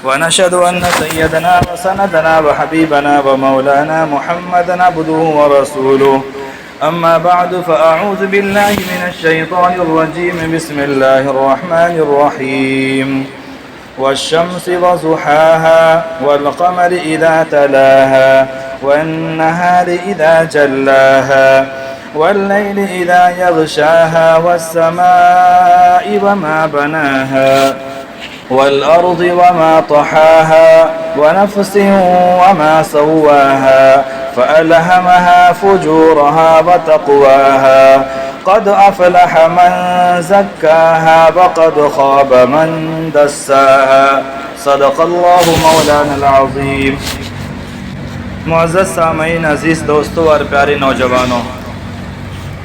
ونشهد أن سيدنا وسندنا وحبيبنا ومولانا محمدا عبده ورسوله. أما بعد فأعوذ بالله من الشيطان الرجيم. بسم الله الرحمن الرحيم. والشمس وضحاها والقمر إذا تلاها والنهار إذا جلاها والليل إذا يغشاها والسماء وما بناها والأرض وما طحاها ونفس وما سواها فألهمها فجورها وتقواها قد أفلح من زكاها وقد خاب من دساها. صدق اللہ مولانا العظیم. معزز سامعین، عزیز دوستو اور پیارے نوجوانوں،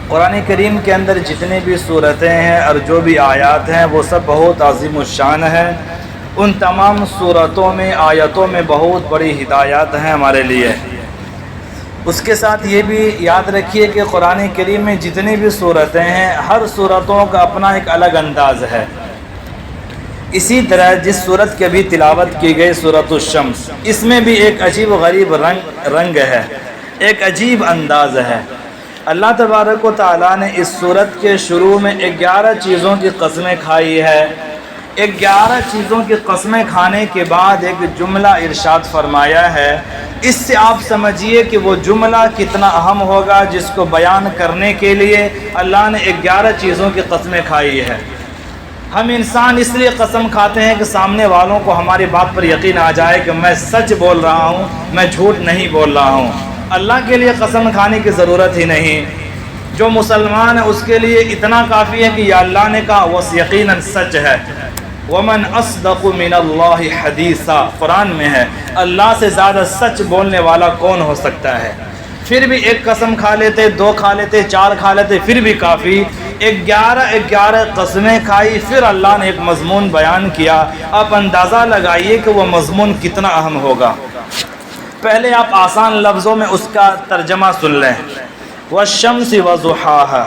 قرآن کریم کے اندر جتنی بھی صورتیں ہیں اور جو بھی آیات ہیں وہ سب بہت عظیم الشان ہیں. ان تمام صورتوں میں آیتوں میں بہت بڑی ہدایات ہیں ہمارے لیے. اس کے ساتھ یہ بھی یاد رکھیے کہ قرآن کریم میں جتنی بھی صورتیں ہیں ہر صورتوں کا اپنا ایک الگ انداز ہے. اسی طرح جس صورت کی بھی تلاوت کی گئی سورۃ الشمس، اس میں بھی ایک عجیب و غریب رنگ ہے، ایک عجیب انداز ہے. اللہ تبارک و تعالیٰ نے اس صورت کے شروع میں 11 چیزوں کی قسمیں کھائی ہے. 11 چیزوں کی قسمیں کھانے کے بعد ایک جملہ ارشاد فرمایا ہے. اس سے آپ سمجھیے کہ وہ جملہ کتنا اہم ہوگا جس کو بیان کرنے کے لیے اللہ نے 11 چیزوں کی قسمیں کھائی ہے. ہم انسان اس لیے قسم کھاتے ہیں کہ سامنے والوں کو ہماری بات پر یقین آ جائے کہ میں سچ بول رہا ہوں، میں جھوٹ نہیں بول رہا ہوں. اللہ کے لیے قسم کھانے کی ضرورت ہی نہیں. جو مسلمان ہے اس کے لیے اتنا کافی ہے کہ یا اللہ نے کہا وہ یقیناً سچ ہے. ومن اصدق من اللہ حدیثا، قرآن میں ہے اللہ سے زیادہ سچ بولنے والا کون ہو سکتا ہے. پھر بھی ایک قسم کھا لیتے، 2 کھا لیتے، 4 کھا لیتے، پھر بھی کافی. 11 قسمیں کھائی، پھر اللہ نے ایک مضمون بیان کیا. آپ اندازہ لگائیے کہ وہ مضمون کتنا اہم ہوگا. پہلے آپ آسان لفظوں میں اس کا ترجمہ سن لیں. والشمس وضحاها،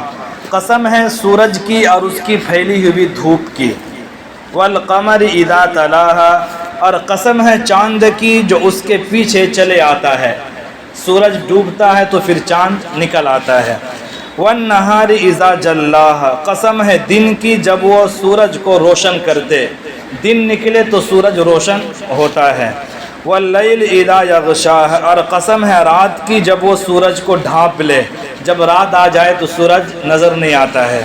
قسم ہے سورج کی اور اس کی پھیلی ہوئی دھوپ کی. والقمر اذا تلاها، اور قسم ہے چاند کی جو اس کے پیچھے چلے آتا ہے. سورج ڈوبتا ہے تو پھر چاند نکل آتا ہے. والنہار اذا جلاها، قسم ہے دن کی جب وہ سورج کو روشن کرتے، دن نکلے تو سورج روشن ہوتا ہے. واللیل اذا یغشاها، اور قسم ہے رات کی جب وہ سورج کو ڈھانپ لے، جب رات آ جائے تو سورج نظر نہیں آتا ہے.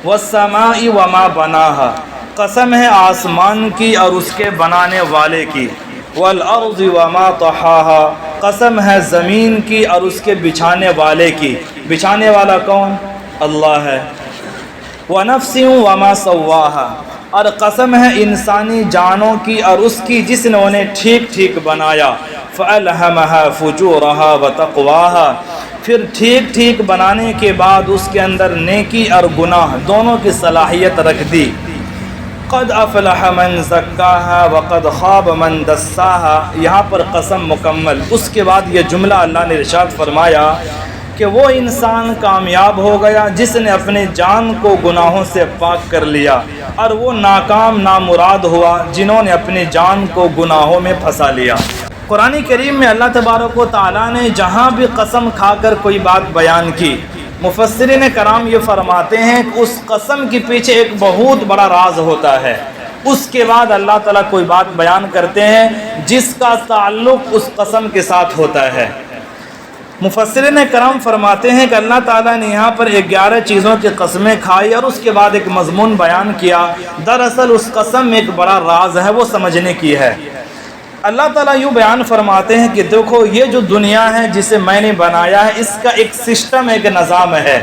والسماء وما بناها، قسم ہے آسمان کی اور اس کے بنانے والے کی. والارض وما طحاها، قسم ہے زمین کی اور اس کے بچھانے والے کی. بچھانے والا کون؟ اللہ ہے. ونفس وما سواها، اور قسم ہے انسانی جانوں کی اور اس کی جس نے انہیں ٹھیک ٹھیک بنایا. فألهمها فجورها وتقواها، پھر ٹھیک ٹھیک بنانے کے بعد اس کے اندر نیکی اور گناہ دونوں کی صلاحیت رکھ دی. قد افلح من زکاها وقد خاب من دساها، یہاں پر قسم مکمل. اس کے بعد یہ جملہ اللہ نے ارشاد فرمایا کہ وہ انسان کامیاب ہو گیا جس نے اپنے جان کو گناہوں سے پاک کر لیا، اور وہ ناکام نامراد ہوا جنہوں نے اپنی جان کو گناہوں میں پھنسا لیا. قرآن کریم میں اللہ تبارک و تعالیٰ نے جہاں بھی قسم کھا کر کوئی بات بیان کی، مفسرین کرام یہ فرماتے ہیں کہ اس قسم کے پیچھے ایک بہت بڑا راز ہوتا ہے. اس کے بعد اللہ تعالیٰ کوئی بات بیان کرتے ہیں جس کا تعلق اس قسم کے ساتھ ہوتا ہے. مفسرین کرام فرماتے ہیں کہ اللہ تعالیٰ نے یہاں پر 11 چیزوں کی قسمیں کھائی اور اس کے بعد ایک مضمون بیان کیا. دراصل اس قسم میں ایک بڑا راز ہے، وہ سمجھنے کی ہے. اللہ تعالیٰ یوں بیان فرماتے ہیں کہ دیکھو یہ جو دنیا ہے جسے میں نے بنایا ہے، اس کا ایک سسٹم، ایک نظام ہے.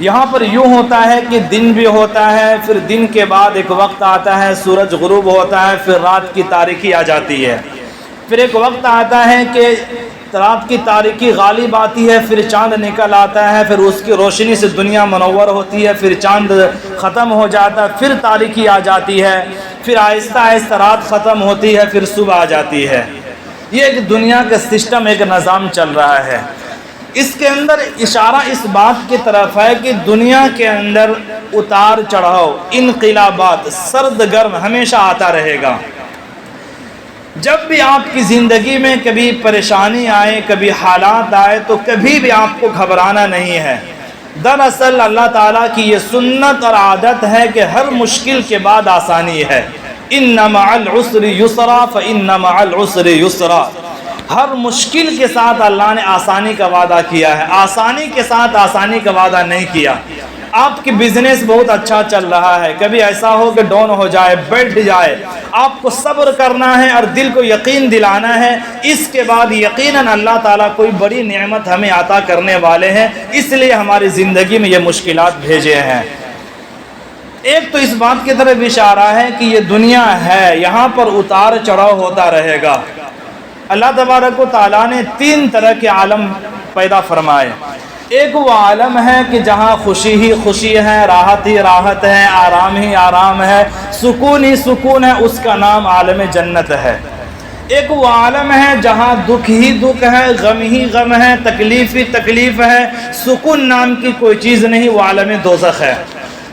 یہاں پر یوں ہوتا ہے کہ دن بھی ہوتا ہے، پھر دن کے بعد ایک وقت آتا ہے سورج غروب ہوتا ہے، پھر رات کی تاریکی آ جاتی ہے. پھر ایک وقت آتا ہے کہ رات کی تاریکی غالب آتی ہے، پھر چاند نکل آتا ہے، پھر اس کی روشنی سے دنیا منور ہوتی ہے، پھر چاند ختم ہو جاتا ہے، پھر تاریکی آ جاتی ہے، پھر آہستہ آہستہ رات ختم ہوتی ہے، پھر صبح آ جاتی ہے. یہ ایک دنیا کا سسٹم، ایک نظام چل رہا ہے. اس کے اندر اشارہ اس بات کی طرف ہے کہ دنیا کے اندر اتار چڑھاؤ، انقلابات، سرد گرم ہمیشہ آتا رہے گا. جب بھی آپ کی زندگی میں کبھی پریشانی آئے، کبھی حالات آئے، تو کبھی بھی آپ کو گھبرانا نہیں ہے۔ دراصل اللہ تعالیٰ کی یہ سنت اور عادت ہے کہ ہر مشکل کے بعد آسانی ہے۔ ان مع العسر یسرا فان مع العسر یسرا، ہر مشکل کے ساتھ اللہ نے آسانی کا وعدہ کیا ہے، آسانی کے ساتھ آسانی کا وعدہ نہیں کیا۔ آپ کی بزنس بہت اچھا چل رہا ہے، کبھی ایسا ہو کہ ڈاؤن ہو جائے، بیٹھ جائے، آپ کو صبر کرنا ہے اور دل کو یقین دلانا ہے، اس کے بعد یقیناً اللہ تعالیٰ کوئی بڑی نعمت ہمیں عطا کرنے والے ہیں، اس لیے ہماری زندگی میں یہ مشکلات بھیجے ہیں۔ ایک تو اس بات کی طرف اشارہ ہے کہ یہ دنیا ہے، یہاں پر اتار چڑھاؤ ہوتا رہے گا۔ اللہ تبارک و تعالیٰ نے 3 طرح کے عالم پیدا فرمائے۔ ایک وہ عالم ہے کہ جہاں خوشی ہی خوشی ہے، راحت ہی راحت ہے، آرام ہی آرام ہے، سکون ہی سکون ہے، اس کا نام عالم جنت ہے۔ ایک وہ عالم ہے جہاں دکھ ہی دکھ ہے، غم ہی غم ہے، تکلیف ہی تکلیف ہے، سکون نام کی کوئی چیز نہیں، وہ عالم دوزخ ہے۔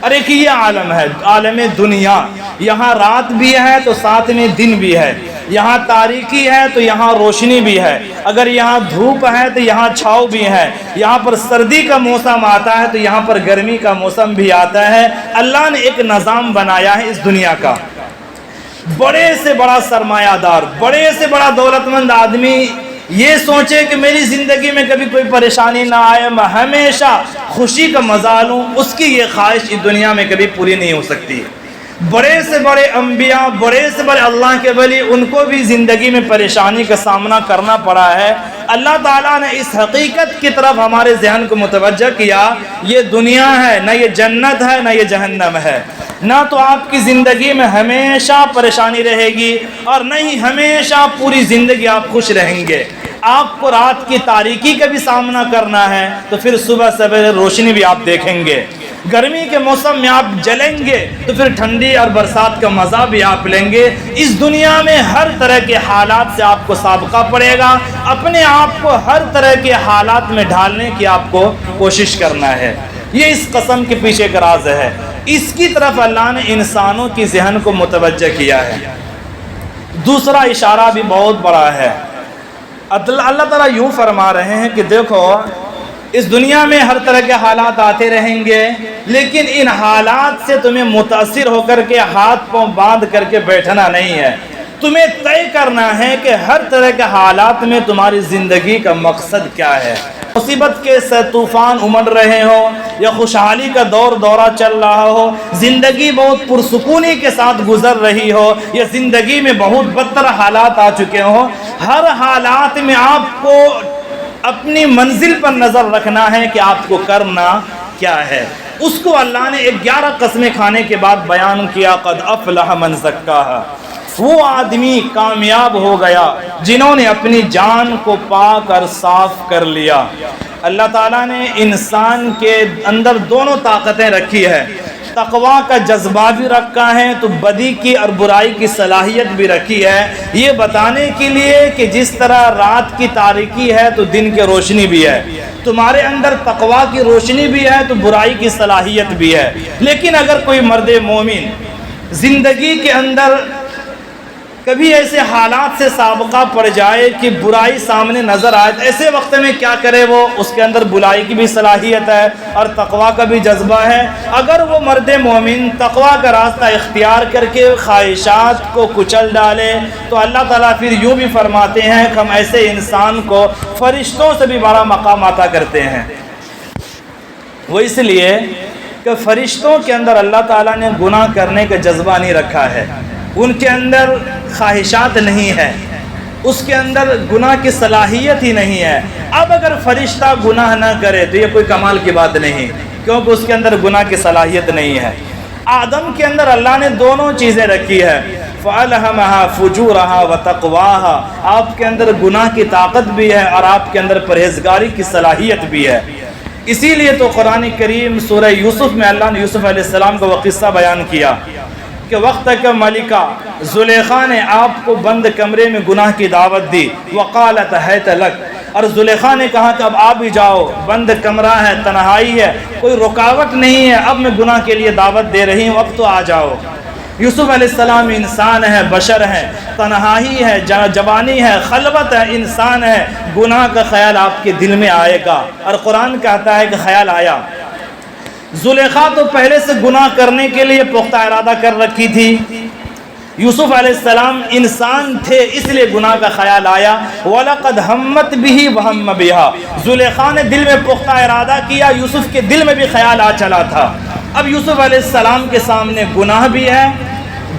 اور ایک یہ عالم ہے عالم دنیا، یہاں رات بھی ہے تو ساتھ میں دن بھی ہے، یہاں تاریکی ہے تو یہاں روشنی بھی ہے، اگر یہاں دھوپ ہے تو یہاں چھاؤ بھی ہے، یہاں پر سردی کا موسم آتا ہے تو یہاں پر گرمی کا موسم بھی آتا ہے۔ اللہ نے ایک نظام بنایا ہے اس دنیا کا۔ بڑے سے بڑا سرمایہ دار، بڑے سے بڑا دولت مند آدمی یہ سوچے کہ میری زندگی میں کبھی کوئی پریشانی نہ آئے، میں ہمیشہ خوشی کا مزہ لوں، اس کی یہ خواہش اس دنیا میں کبھی پوری نہیں ہو سکتی۔ بڑے سے بڑے انبیاء، بڑے سے بڑے اللہ کے ولی، ان کو بھی زندگی میں پریشانی کا سامنا کرنا پڑا ہے۔ اللہ تعالیٰ نے اس حقیقت کی طرف ہمارے ذہن کو متوجہ کیا، یہ دنیا ہے، نہ یہ جنت ہے نہ یہ جہنم ہے، نہ تو آپ کی زندگی میں ہمیشہ پریشانی رہے گی اور نہ ہی ہمیشہ پوری زندگی آپ خوش رہیں گے۔ آپ کو رات کی تاریکی کا بھی سامنا کرنا ہے تو پھر صبح سویرے روشنی بھی آپ دیکھیں گے۔ گرمی کے موسم میں آپ جلیں گے تو پھر ٹھنڈی اور برسات کا مزہ بھی آپ لیں گے۔ اس دنیا میں ہر طرح کے حالات سے آپ کو سابقہ پڑے گا، اپنے آپ کو ہر طرح کے حالات میں ڈھالنے کی آپ کو کوشش کرنا ہے۔ یہ اس قسم کے پیچھے کا راز ہے، اس کی طرف اللہ نے انسانوں کی ذہن کو متوجہ کیا ہے۔ دوسرا اشارہ بھی بہت بڑا ہے۔ اللہ تعالیٰ یوں فرما رہے ہیں کہ دیکھو اس دنیا میں ہر طرح کے حالات آتے رہیں گے، لیکن ان حالات سے تمہیں متاثر ہو کر کے ہاتھ پاؤں باندھ کر کے بیٹھنا نہیں ہے، تمہیں طے کرنا ہے کہ ہر طرح کے حالات میں تمہاری زندگی کا مقصد کیا ہے۔ مصیبت کے طوفان امڑ رہے ہو یا خوشحالی کا دورہ چل رہا ہو، زندگی بہت پرسکونی کے ساتھ گزر رہی ہو یا زندگی میں بہت بدتر حالات آ چکے ہوں، ہر حالات میں آپ کو اپنی منزل پر نظر رکھنا ہے کہ آپ کو کرنا کیا ہے۔ اس کو اللہ نے 11 قسمیں کھانے کے بعد بیان کیا، قد افلح من زکاہا، وہ آدمی کامیاب ہو گیا جنہوں نے اپنی جان کو پاک اور صاف کر لیا۔ اللہ تعالیٰ نے انسان کے اندر دونوں طاقتیں رکھی ہے، تقویٰ کا جذبہ بھی رکھا ہے تو بدی کی اور برائی کی صلاحیت بھی رکھی ہے، یہ بتانے کے لیے کہ جس طرح رات کی تاریکی ہے تو دن کی روشنی بھی ہے، تمہارے اندر تقویٰ کی روشنی بھی ہے تو برائی کی صلاحیت بھی ہے۔ لیکن اگر کوئی مرد مومن زندگی کے اندر کبھی ایسے حالات سے سابقہ پڑ جائے کہ برائی سامنے نظر آئے، ایسے وقت میں کیا کرے؟ وہ اس کے اندر برائی کی بھی صلاحیت ہے اور تقویٰ کا بھی جذبہ ہے۔ اگر وہ مرد مومن تقویٰ کا راستہ اختیار کر کے خواہشات کو کچل ڈالے تو اللہ تعالیٰ پھر یوں بھی فرماتے ہیں کہ ہم ایسے انسان کو فرشتوں سے بھی بڑا مقام عطا کرتے ہیں۔ وہ اس لیے کہ فرشتوں کے اندر اللہ تعالیٰ نے گناہ کرنے کا جذبہ نہیں رکھا ہے، ان کے اندر خواہشات نہیں ہے، اس کے اندر گناہ کی صلاحیت ہی نہیں ہے۔ اب اگر فرشتہ گناہ نہ کرے تو یہ کوئی کمال کی بات نہیں، کیونکہ اس کے اندر گناہ کی صلاحیت نہیں ہے۔ آدم کے اندر اللہ نے دونوں چیزیں رکھی ہے، فَأَلْهَمَهَا فُجُورَهَا وَتَقْوَاهَا، آپ کے اندر گناہ کی طاقت بھی ہے اور آپ کے اندر پرہیزگاری کی صلاحیت بھی ہے۔ اسی لیے تو قرآن کریم سورہ یوسف میں اللہ نے یوسف علیہ السلام کا وہ قصہ بیان کیا کہ وقت کا ملکہ زلیخا نے آپ کو بند کمرے میں گناہ کی دعوت دی، وقالت حیت لک، اور زلیخا نے کہا کہ اب آپ بھی جاؤ، بند کمرہ ہے، تنہائی ہے، کوئی رکاوٹ نہیں ہے، اب میں گناہ کے لیے دعوت دے رہی ہوں، اب تو آ جاؤ۔ یوسف علیہ السلام انسان ہے، بشر ہے، تنہائی ہے، جوانی ہے، خلوت ہے، انسان ہے، گناہ کا خیال آپ کے دل میں آئے گا، اور قرآن کہتا ہے کہ خیال آیا۔ زلیخا تو پہلے سے گناہ کرنے کے لیے پختہ ارادہ کر رکھی تھی، یوسف علیہ السلام انسان تھے اس لیے گناہ کا خیال آیا۔ وَلَقَدْ هَمَّتْ بِهِ وَهَمَّ بِهَا، زلیخا نے دل میں پختہ ارادہ کیا، یوسف کے دل میں بھی خیال آ چلا تھا۔ اب یوسف علیہ السلام کے سامنے گناہ بھی ہے،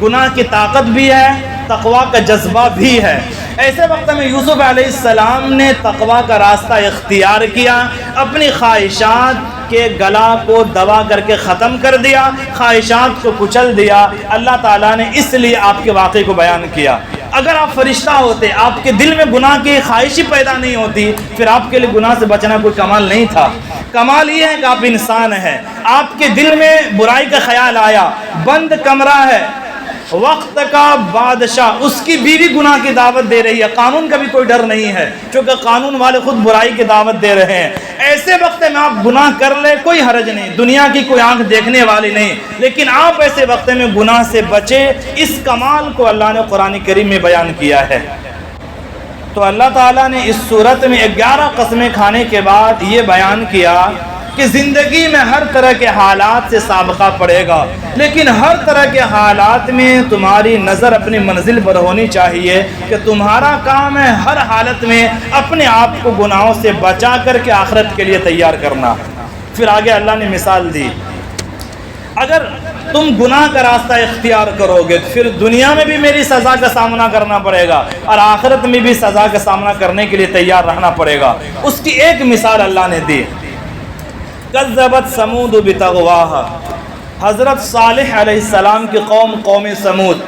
گناہ کی طاقت بھی ہے، تقویٰ کا جذبہ بھی ہے۔ ایسے وقت میں یوسف علیہ السلام نے تقویٰ کا راستہ اختیار کیا، اپنی خواہشات کے گلا کو دبا کر کے ختم کر دیا، خواہشات کو کچل دیا۔ اللہ تعالیٰ نے اس لیے آپ کے واقعے کو بیان کیا۔ اگر آپ فرشتہ ہوتے، آپ کے دل میں گناہ کی خواہش ہی پیدا نہیں ہوتی، پھر آپ کے لیے گناہ سے بچنا کوئی کمال نہیں تھا۔ کمال یہ ہے کہ آپ انسان ہیں، آپ کے دل میں برائی کا خیال آیا، بند کمرہ ہے، وقت کا بادشاہ، اس کی بیوی گناہ کی دعوت دے رہی ہے، قانون کا بھی کوئی ڈر نہیں ہے کیونکہ قانون والے خود برائی کی دعوت دے رہے ہیں۔ ایسے وقت میں آپ گناہ کر لیں، کوئی حرج نہیں، دنیا کی کوئی آنکھ دیکھنے والی نہیں، لیکن آپ ایسے وقت میں گناہ سے بچے۔ اس کمال کو اللہ نے قرآن کریم میں بیان کیا ہے۔ تو اللہ تعالیٰ نے اس صورت میں 11 قسمیں کھانے کے بعد یہ بیان کیا کہ زندگی میں ہر طرح کے حالات سے سابقہ پڑے گا، لیکن ہر طرح کے حالات میں تمہاری نظر اپنی منزل پر ہونی چاہیے کہ تمہارا کام ہے ہر حالت میں اپنے آپ کو گناہوں سے بچا کر کے آخرت کے لیے تیار کرنا۔ پھر آگے اللہ نے مثال دی، اگر تم گناہ کا راستہ اختیار کرو گے تو پھر دنیا میں بھی میری سزا کا سامنا کرنا پڑے گا اور آخرت میں بھی سزا کا سامنا کرنے کے لیے تیار رہنا پڑے گا۔ اس کی ایک مثال اللہ نے دی، کذبت ثمود بطغواها، حضرت صالح علیہ السلام کی قوم سمود،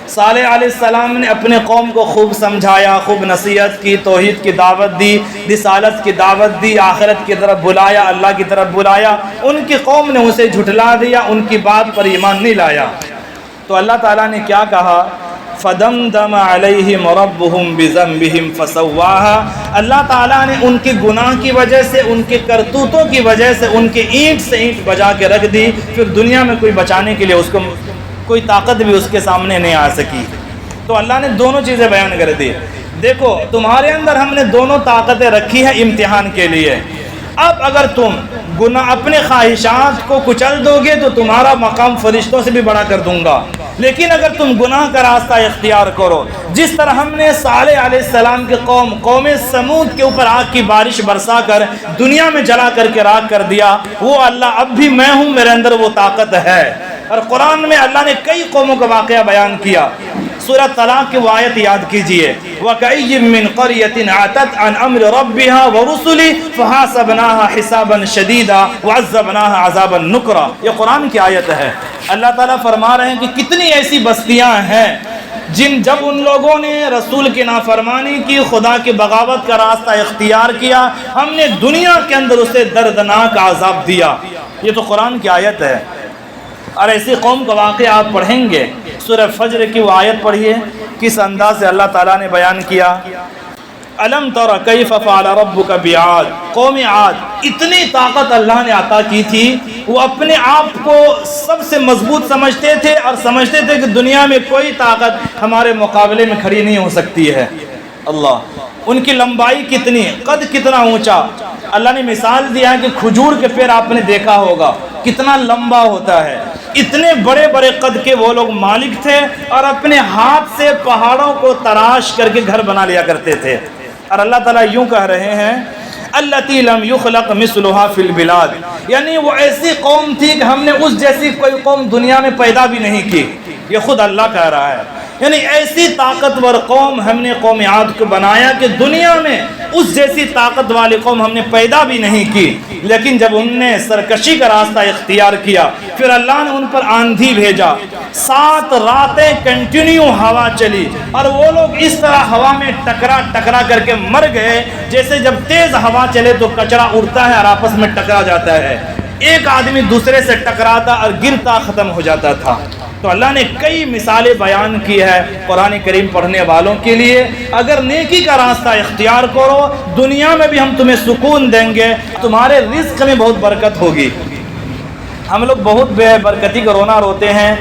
صالح علیہ السلام نے اپنے قوم کو خوب سمجھایا، خوب نصیحت کی، توحید کی دعوت دی، رسالت کی دعوت دی، آخرت کی طرف بلایا، اللہ کی طرف بلایا۔ ان کی قوم نے اسے جھٹلا دیا، ان کی بات پر ایمان نہیں لایا۔ تو اللہ تعالیٰ نے کیا کہا، فَدَمْدَمَ عَلَيْهِمْ رَبُّهُمْ بِذَنبِهِمْ فَسَوَّاهَا، اللہ تعالیٰ نے ان کے گناہ کی وجہ سے، ان کے کرتوتوں کی وجہ سے ان کے اینٹ سے اینٹ بجا کے رکھ دی، پھر دنیا میں کوئی بچانے کے لیے اس کو کوئی طاقت بھی اس کے سامنے نہیں آ سکی۔ تو اللہ نے دونوں چیزیں بیان کر دی، دیکھو تمہارے اندر ہم نے دونوں طاقتیں رکھی ہیں امتحان کے لیے۔ اب اگر تم گناہ اپنے خواہشات کو کچل دو گے تو تمہارا مقام فرشتوں سے بھی بڑا کر دوں گا، لیکن اگر تم گناہ کا راستہ اختیار کرو، جس طرح ہم نے صالح علیہ السلام کی قوم سمود کے اوپر آگ کی بارش برسا کر دنیا میں جلا کر کے راکھ کر دیا، وہ اللہ اب بھی میں ہوں، میرے اندر وہ طاقت ہے۔ اور قرآن میں اللہ نے کئی قوموں کا واقعہ بیان کیا۔ سورہ طلاق کی وہ آیت یاد کیجئے، وَكَأَيٍّ مِّن قَرْيَةٍ عَتَتْ عَنْ أَمْرِ رَبِّهَا وَرُسُلِهِ فَحَاسَبْنَاهَا حِسَابًا شَدِيدًا وَعَذَّبْنَاهَا عَذَابًا نُكْرًا، یہ قرآن کی آیت ہے۔ اللہ تعالیٰ فرما رہے ہیں کہ کتنی ایسی بستیاں ہیں جب ان لوگوں نے رسول کی نافرمانی کی، خدا کی بغاوت کا راستہ اختیار کیا، ہم نے دنیا کے اندر اسے دردناک عذاب دیا۔ یہ تو قرآن کی آیت ہے۔ اور ایسی قوم کا واقعہ آپ پڑھیں گے، سورہ فجر کی وہ آیت پڑھیے، کس انداز سے اللہ تعالیٰ نے بیان کیا، الم تر کیف فعل ربک بعاد، قوم عاد، اتنی طاقت اللہ نے عطا کی تھی، وہ اپنے آپ کو سب سے مضبوط سمجھتے تھے اور سمجھتے تھے کہ دنیا میں کوئی طاقت ہمارے مقابلے میں کھڑی نہیں ہو سکتی ہے۔ اللہ، ان کی لمبائی کتنی، قد کتنا اونچا۔ اللہ نے مثال دیا ہے کہ کھجور کے پیڑ آپ نے دیکھا ہوگا کتنا لمبا ہوتا ہے، اتنے بڑے بڑے قد کے وہ لوگ مالک تھے اور اپنے ہاتھ سے پہاڑوں کو تراش کر کے گھر بنا لیا کرتے تھے۔ اور اللہ تعالیٰ یوں کہہ رہے ہیں، التی لم یخلق مثلها فی البلاد، یعنی وہ ایسی قوم تھی کہ ہم نے اس جیسی کوئی قوم دنیا میں پیدا بھی نہیں کی۔ یہ خود اللہ کہہ رہا ہے، یعنی ایسی طاقتور قوم ہم نے قوم عاد کو بنایا کہ دنیا میں اس جیسی طاقت والی قوم ہم نے پیدا بھی نہیں کی۔ لیکن جب ان نے سرکشی کا راستہ اختیار کیا، پھر اللہ نے ان پر آندھی بھیجا، 7 راتیں کنٹینیو ہوا چلی اور وہ لوگ اس طرح ہوا میں ٹکرا کر کے مر گئے، جیسے جب تیز ہوا چلے تو کچرا اڑتا ہے اور آپس میں ٹکرا جاتا ہے، ایک آدمی دوسرے سے ٹکراتا اور گرتا ختم ہو جاتا تھا۔ تو اللہ نے کئی مثالیں بیان کی ہے قرآن کریم پڑھنے والوں کے لیے، اگر نیکی کا راستہ اختیار کرو، دنیا میں بھی ہم تمہیں سکون دیں گے، تمہارے رزق میں بہت برکت ہوگی۔ ہم لوگ بہت بے برکتی کا رونا روتے ہیں،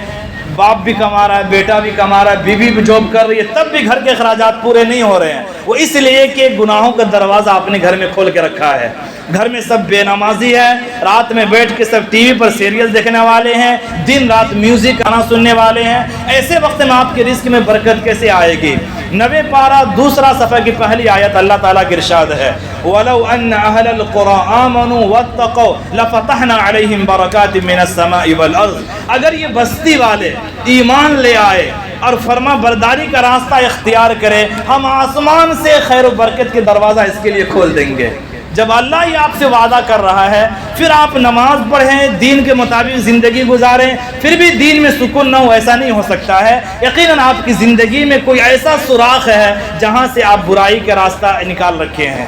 باپ بھی کما رہا ہے، بیٹا بھی کما رہا ہے، بیوی بھی جاب کر رہی ہے، تب بھی گھر کے اخراجات پورے نہیں ہو رہے ہیں، وہ اس لیے کہ گناہوں کا دروازہ اپنے گھر میں کھول کے رکھا ہے۔ گھر میں سب بے نمازی ہے، رات میں بیٹھ کے سب ٹی وی پر سیریل دیکھنے والے ہیں، دن رات میوزک گانا سننے والے ہیں۔ ایسے وقت میں آپ کے رزق میں برکت کیسے آئے گی؟ 90 پارہ دوسرا صفحہ کی پہلی آیت اللہ تعالیٰ کی ارشاد ہے وَلَوْ أَنَّ أَهْلَ الْقُرَىٰ آمَنُوا وَاتَّقَوْا لَفَتَحْنَا عَلَيْهِمْ بَرَكَاتٍ مِّنَ السَّمَاءِ وَالْأَرْضِ۔ اگر یہ بستی والے ایمان لے آئے اور فرما برداری کا راستہ اختیار کرے، ہم آسمان سے خیر و برکت کے دروازہ اس کے لیے کھول دیں گے۔ جب اللہ ہی آپ سے وعدہ کر رہا ہے، پھر آپ نماز پڑھیں، دین کے مطابق زندگی گزاریں، پھر بھی دین میں سکون نہ ہو، ایسا نہیں ہو سکتا ہے۔ یقیناً آپ کی زندگی میں کوئی ایسا سوراخ ہے جہاں سے آپ برائی کا راستہ نکال رکھے ہیں۔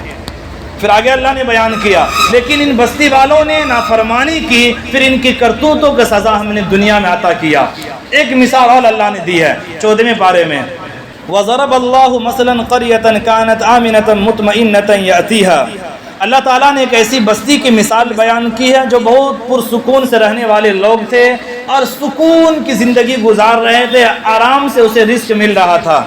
پھر آگے اللہ نے بیان کیا لیکن ان بستی والوں نے نافرمانی کی، پھر ان کی کرتوتوں کا سزا ہم نے دنیا میں عطا کیا۔ ایک مثال اور اللہ نے دی ہے 14ویں پارے میں وَضَرَبَ اللَّهُ مَثَلًا قَرْيَةً كَانَتْ آمِنَةً مُطْمَئِنَّةً يَأْتِيهَا۔ اللہ تعالیٰ نے ایک ایسی بستی کی مثال بیان کی ہے جو بہت پرسکون سے رہنے والے لوگ تھے اور سکون کی زندگی گزار رہے تھے، آرام سے اسے رزق مل رہا تھا،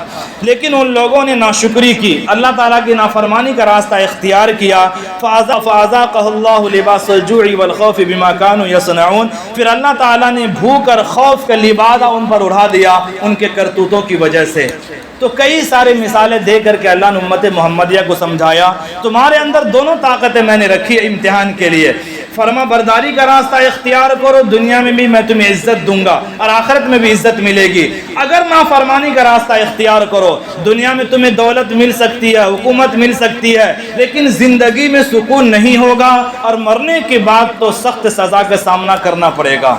لیکن ان لوگوں نے ناشکری کی، اللہ تعالیٰ کی نافرمانی کا راستہ اختیار کیا۔ فَأَذَاقَهُ اللَّهُ لِبَاسَ الْجُوعِ وَالْخَوْفِ بِمَا كَانُوا يَصْنَعُونَ۔ پھر اللہ تعالیٰ نے بھوک اور خوف کا لبادہ ان پر اڑا دیا ان کے کرتوتوں کی وجہ سے۔ تو کئی سارے مثالیں دے کر کے اللہ نے امت محمدیہ کو سمجھایا تمہارے اندر دونوں طاقتیں میں نے رکھی ہے امتحان کے لیے، فرما برداری کا راستہ اختیار کرو، دنیا میں بھی میں تمہیں عزت دوں گا اور آخرت میں بھی عزت ملے گی۔ اگر نافرمانی کا راستہ اختیار کرو، دنیا میں تمہیں دولت مل سکتی ہے، حکومت مل سکتی ہے، لیکن زندگی میں سکون نہیں ہوگا اور مرنے کے بعد تو سخت سزا کا سامنا کرنا پڑے گا۔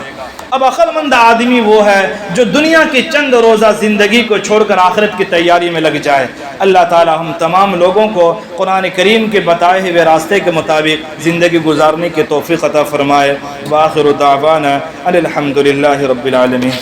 اب عقل مند آدمی وہ ہے جو دنیا کی چند روزہ زندگی کو چھوڑ کر آخرت کی تیاری میں لگ جائے۔ اللہ تعالی ہم تمام لوگوں کو قرآن کریم کے بتائے ہوئے راستے کے مطابق زندگی گزارنے کی توفیق عطا فرمائے۔ وآخر دعوانا الحمد للہ رب العالمین۔